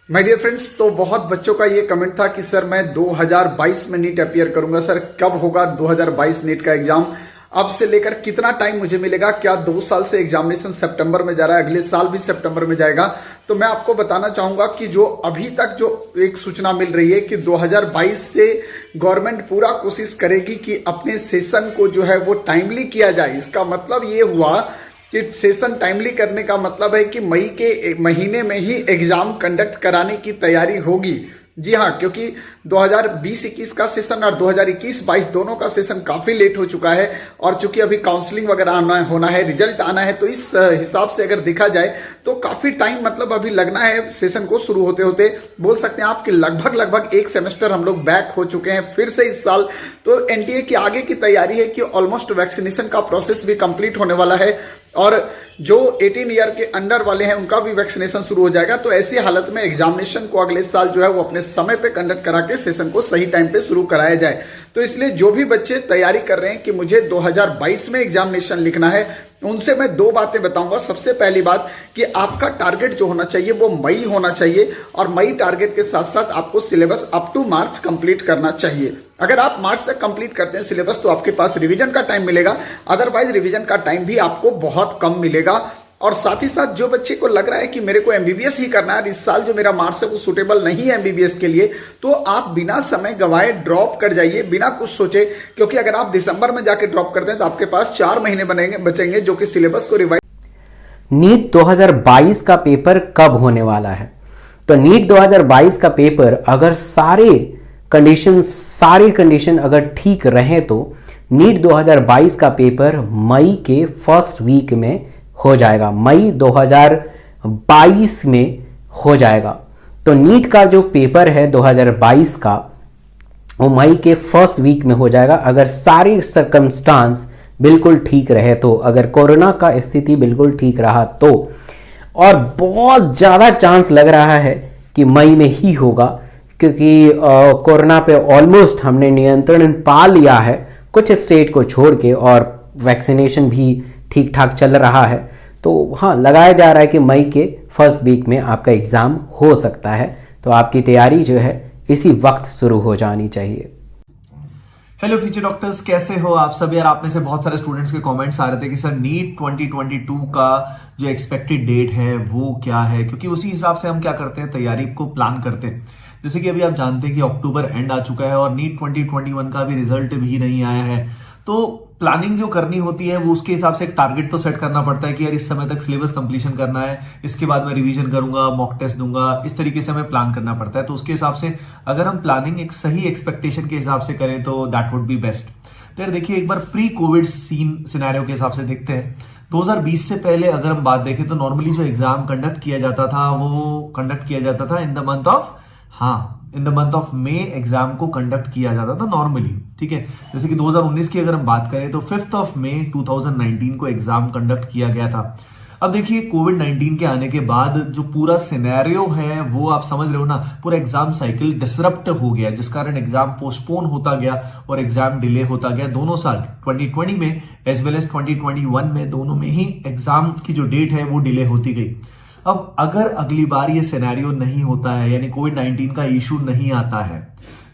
My dear friends, तो बहुत बच्चों का ये कमेंट था कि सर मैं 2022 में नीट अपियर करूंगा। सर कब होगा 2022 नीट का एग्जाम? अब से लेकर कितना टाइम मुझे मिलेगा? क्या 2 साल से एग्जामिनेशन सितंबर में जा रहा है, अगले साल भी सितंबर में जाएगा? तो मैं आपको बताना चाहूंगा कि जो अभी तक जो एक सूचना मिल रही है कि 2022 से गवर्नमेंट पूरा कोशिश करेगी कि अपने सेशन को जो है वो टाइमली किया जाए। इसका मतलब ये हुआ कि सेशन टाइमली करने का मतलब है कि मई के महीने में ही एग्जाम कंडक्ट कराने की तैयारी होगी। जी हाँ, क्योंकि 2020-21 का सेशन और 2021-22 दोनों का सेशन काफी लेट हो चुका है और चूंकि अभी काउंसलिंग वगैरह होना है, रिजल्ट आना है, तो इस हिसाब से अगर देखा जाए तो काफी टाइम मतलब अभी लगना है सेशन को शुरू होते होते। बोल सकते हैं आप कि लगभग एक सेमेस्टर हम लोग बैक हो चुके हैं फिर से इस साल। तो एनटीए की आगे की तैयारी है कि ऑलमोस्ट वैक्सीनेशन का प्रोसेस भी कंप्लीट होने वाला है और जो 18 ईयर के अंडर वाले हैं उनका भी वैक्सीनेशन शुरू हो जाएगा। तो ऐसी हालत में एग्जामिनेशन को अगले साल जो है वो अपने समय पे कंडक्ट करा के सेशन को सही टाइम पे शुरू कराया जाए। तो इसलिए जो भी बच्चे तैयारी कर रहे हैं कि मुझे 2022 में एग्जामिनेशन लिखना है, उनसे मैं 2 बातें बताऊंगा। सबसे पहली बात कि आपका टारगेट जो होना चाहिए वो मई होना चाहिए और मई टारगेट के साथ साथ आपको syllabus up to March complete करना चाहिए। अगर आप मार्च तक कंप्लीट करते हैं सिलेबस तो आपके पास रिवीजन का टाइम मिलेगा, अदरवाइज रिवीजन का टाइम भी आपको बहुत कम मिलेगा। और साथ ही साथ जो बच्चे को लग रहा है कि मेरे को एमबीबीएस ही करना है, इस साल जो मेरा मार्क्स है वो सूटेबल नहीं है एमबीबीएस के लिए, तो आप बिना समय गवाए ड्रॉप कर जाइए, बिना कुछ सोचे। क्योंकि अगर आप दिसंबर में जाके ड्रॉप करते हैं तो आपके पास 4 महीने बचेंगे जो कि सिलेबस को रिवाइज। नीट 2022 का पेपर कब होने वाला है? तो नीट 2022 का पेपर अगर सारे कंडीशन अगर ठीक रहे तो नीट 2022 का पेपर मई के फर्स्ट वीक में हो जाएगा, मई 2022 में हो जाएगा। तो नीट का जो पेपर है 2022 का वो मई के फर्स्ट वीक में हो जाएगा अगर सारे सर्कमस्टांस बिल्कुल ठीक रहे तो, अगर कोरोना का स्थिति बिल्कुल ठीक रहा तो। और बहुत ज़्यादा चांस लग रहा है कि मई में ही होगा क्योंकि कोरोना पे ऑलमोस्ट हमने नियंत्रण पा लिया है कुछ स्टेट को छोड़ के और वैक्सीनेशन भी ठीक ठाक चल रहा है। तो हाँ, लगाया जा रहा है कि मई के फर्स्ट वीक में आपका एग्ज़ाम हो सकता है। तो आपकी तैयारी जो है इसी वक्त शुरू हो जानी चाहिए। हेलो फ्यूचर डॉक्टर्स, कैसे हो आप सब? यार, आप में से बहुत सारे स्टूडेंट्स के कमेंट्स आ रहे थे कि सर नीट 2022 का जो एक्सपेक्टेड डेट है वो क्या है, क्योंकि उसी हिसाब से हम क्या करते हैं, तैयारी को प्लान करते हैं। जैसे कि अभी आप जानते हैं कि अक्टूबर एंड आ चुका है और नीट 2021 का भी रिजल्ट भी नहीं आया है। तो प्लानिंग जो करनी होती है वो उसके हिसाब से एक टारगेट तो सेट करना पड़ता है कि यार इस समय तक सिलेबस कंप्लीशन करना है, इसके बाद मैं रिवीजन करूंगा, मॉक टेस्ट दूंगा, इस तरीके से हमें प्लान करना पड़ता है। तो उसके हिसाब से अगर हम प्लानिंग एक सही एक्सपेक्टेशन के हिसाब से करें तो दैट वुड बी बेस्ट। तो यार देखिए, एक बार प्री कोविड सिनेरियो के हिसाब से देखते हैं। 2020 से पहले अगर हम बात देखें तो नॉर्मली जो एग्जाम कंडक्ट किया जाता था वो कंडक्ट किया जाता था in the month of May exam को कंडक्ट किया जाता था नॉर्मली, ठीक है। जैसे कि 2019 की अगर हम बात करें तो 5 मई 2019 को एग्जाम कंडक्ट किया गया था। अब देखिए, कोविड-19 के आने के बाद जो पूरा सिनेरियो है वो आप समझ रहे हो ना, पूरा एग्जाम साइकिल डिसरप्ट हो गया, जिस कारण एग्जाम पोस्टपोन होता गया और एग्जाम डिले होता गया दोनों साल, 2020 में एज वेल एज 2021 में, दोनों में ही एग्जाम की जो डेट है वो डिले होती गई। अब अगर अगली बार ये सिनेरियो नहीं होता है, यानी कोविड-19 का इशू नहीं आता है,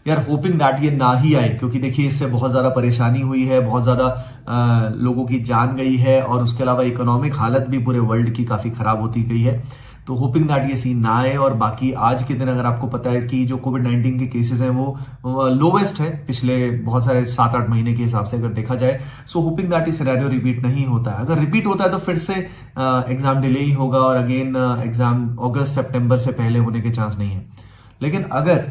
यार होपिंग दैट ये ना ही आए, क्योंकि देखिए इससे बहुत ज्यादा परेशानी हुई है, बहुत ज्यादा लोगों की जान गई है और उसके अलावा इकोनॉमिक हालत भी पूरे वर्ल्ड की काफी खराब होती गई है। तो होपिंग दैट ये सीन ना आए। और बाकी आज के दिन अगर आपको पता है कि जो कोविड-19 के केसेस हैं वो लोवेस्ट है पिछले बहुत सारे 7-8 महीने के हिसाब से अगर देखा जाए। सो होपिंग दैट ये सिनेरियो रिपीट नहीं होता है। अगर रिपीट होता है तो फिर से एग्जाम डिले ही होगा और अगेन एग्जाम अगस्त सितंबर से पहले होने के चांस नहीं है। लेकिन अगर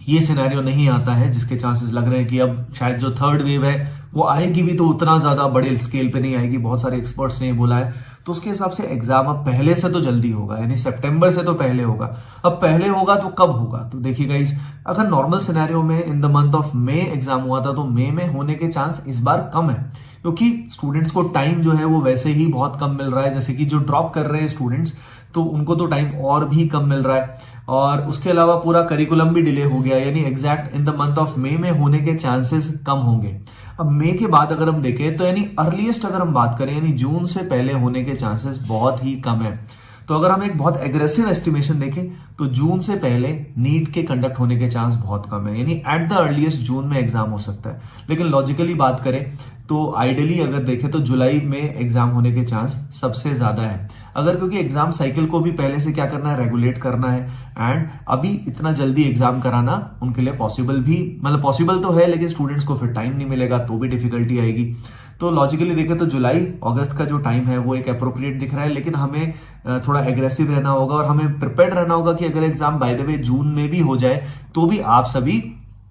ये सिनेरियो नहीं आता है, जिसके चांसेस लग रहे हैं कि अब शायद जो थर्ड वेव है वो आएगी भी तो उतना ज्यादा बड़े स्केल पे नहीं आएगी, बहुत सारे एक्सपर्ट्स ने बोला है, तो उसके हिसाब से एग्जाम अब पहले से तो जल्दी होगा, यानी सितंबर से तो पहले होगा। अब पहले होगा तो कब होगा? तो देखिए गाइस, अगर नॉर्मल सिनेरियो में in the month of May exam हुआ था तो मई में होने के चांस इस बार कम है, क्योंकि स्टूडेंट्स को टाइम जो है वो वैसे ही बहुत कम मिल रहा है। जैसे कि जो ड्रॉप कर रहे हैं स्टूडेंट्स, तो उनको तो टाइम और भी कम मिल रहा है और उसके अलावा पूरा करिकुलम भी डिले हो गया, यानी exact in the month of May में होने के चांसेस कम होंगे। अब मई के बाद अगर हम देखें तो यानी अर्लीस्ट अगर हम बात करें यानी जून से पहले होने के चांसेस बहुत ही कम है। तो अगर हम एक बहुत एग्रेसिव एस्टिमेशन देखें तो जून से पहले नीट के कंडक्ट होने के चांस बहुत कम है, यानी एट द अर्लीस्ट जून में एग्जाम हो सकता है। लेकिन लॉजिकली बात करें तो आइडियली अगर देखें तो जुलाई में एग्जाम होने के चांस सबसे ज्यादा है। अगर क्योंकि एग्जाम साइकिल को भी पहले से क्या करना है, रेगुलेट करना है, एंड अभी इतना जल्दी एग्जाम कराना उनके लिए पॉसिबल भी, मतलब पॉसिबल तो है लेकिन स्टूडेंट्स को फिर टाइम नहीं मिलेगा तो भी डिफिकल्टी आएगी। तो लॉजिकली देखें तो जुलाई अगस्त का जो टाइम है वो एक अप्रोप्रिएट दिख रहा है, लेकिन हमें थोड़ा एग्रेसिव रहना होगा और हमें प्रिपेयर्ड रहना होगा कि अगर एग्जाम बाय द वे जून में भी हो जाए तो भी आप सभी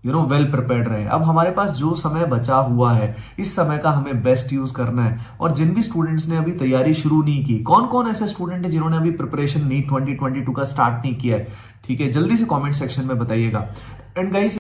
वेल प्रिपेयर्ड रहे। अब हमारे पास जो समय बचा हुआ है इस समय का हमें बेस्ट यूज करना है। और जिन भी स्टूडेंट्स ने अभी तैयारी शुरू नहीं की, कौन कौन ऐसे स्टूडेंट है जिन्होंने अभी प्रिपरेशन नीट 2022 का स्टार्ट नहीं किया है, ठीक है, जल्दी से कमेंट सेक्शन में बताइएगा। And guys